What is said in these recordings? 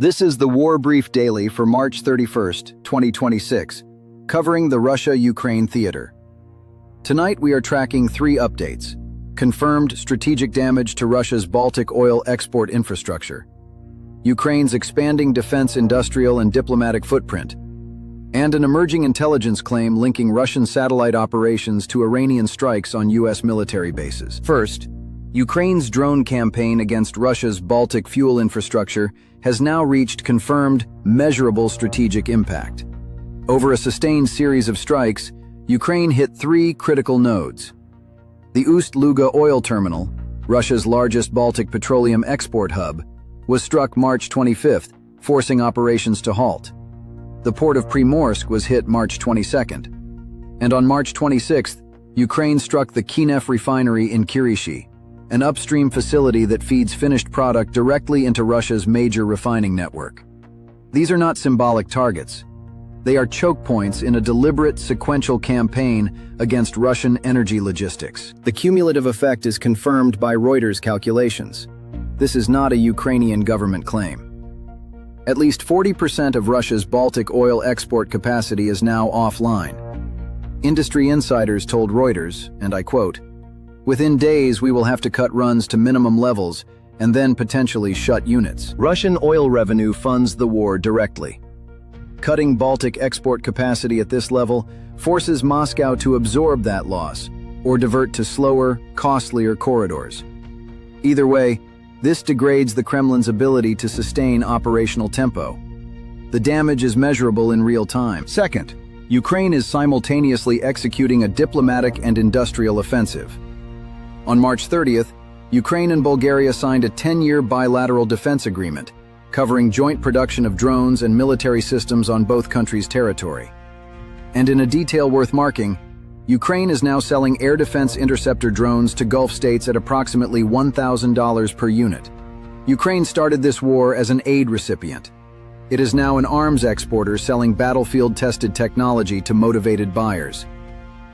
This is the War Brief Daily for March 31st, 2026, covering the Russia-Ukraine theater. Tonight we are tracking 3 updates: confirmed strategic damage to Russia's Baltic oil export infrastructure, Ukraine's expanding defense industrial and diplomatic footprint, and an emerging intelligence claim linking Russian satellite operations to Iranian strikes on U.S. military bases. First, Ukraine's drone campaign against Russia's Baltic fuel infrastructure has now reached confirmed, measurable strategic impact. Over a sustained series of strikes, Ukraine hit 3 critical nodes. The Ust-Luga oil terminal, Russia's largest Baltic petroleum export hub, was struck March 25th, forcing operations to halt. The port of Primorsk was hit March 22nd. And on March 26th, Ukraine struck the KINEF refinery in Kirishi, an upstream facility that feeds finished product directly into Russia's major refining network. These are not symbolic targets. They are choke points in a deliberate sequential campaign against Russian energy logistics. The cumulative effect is confirmed by Reuters calculations. This is not a Ukrainian government claim. At least 40% of Russia's Baltic oil export capacity is now offline. Industry insiders told Reuters, and I quote, "Within days we will have to cut runs to minimum levels and then potentially shut units." Russian oil revenue funds the war directly. Cutting Baltic export capacity at this level forces Moscow to absorb that loss or divert to slower, costlier corridors. Either way, this degrades the Kremlin's ability to sustain operational tempo. The damage is measurable in real time. Second, Ukraine is simultaneously executing a diplomatic and industrial offensive. On March 30th, Ukraine and Bulgaria signed a 10-year bilateral defense agreement, covering joint production of drones and military systems on both countries' territory. And in a detail worth marking, Ukraine is now selling air defense interceptor drones to Gulf states at approximately $1,000 per unit. Ukraine started this war as an aid recipient. It is now an arms exporter selling battlefield-tested technology to motivated buyers.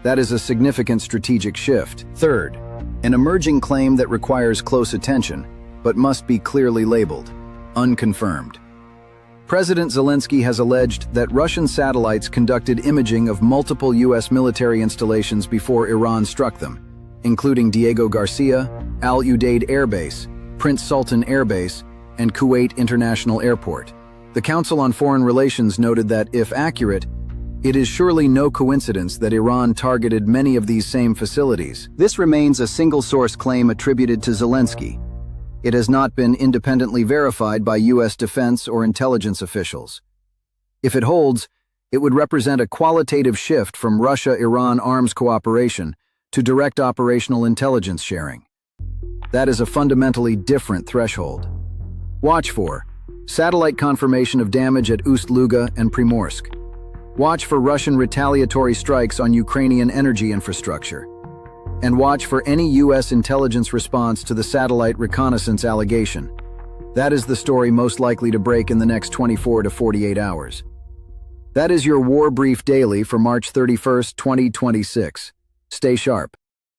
That is a significant strategic shift. Third, an emerging claim that requires close attention, but must be clearly labeled unconfirmed. President Zelensky has alleged that Russian satellites conducted imaging of multiple U.S. military installations before Iran struck them, including Diego Garcia, Al Udeid Air Base, Prince Sultan Air Base, and Kuwait International Airport. The Council on Foreign Relations noted that, if accurate, it is surely no coincidence that Iran targeted many of these same facilities. This remains a single-source claim attributed to Zelensky. It has not been independently verified by U.S. defense or intelligence officials. If it holds, it would represent a qualitative shift from Russia-Iran arms cooperation to direct operational intelligence sharing. That is a fundamentally different threshold. Watch for satellite confirmation of damage at Ust-Luga and Primorsk. Watch for Russian retaliatory strikes on Ukrainian energy infrastructure. And watch for any U.S. intelligence response to the satellite reconnaissance allegation. That is the story most likely to break in the next 24 to 48 hours. That is your War Brief Daily for March 31st, 2026. Stay sharp.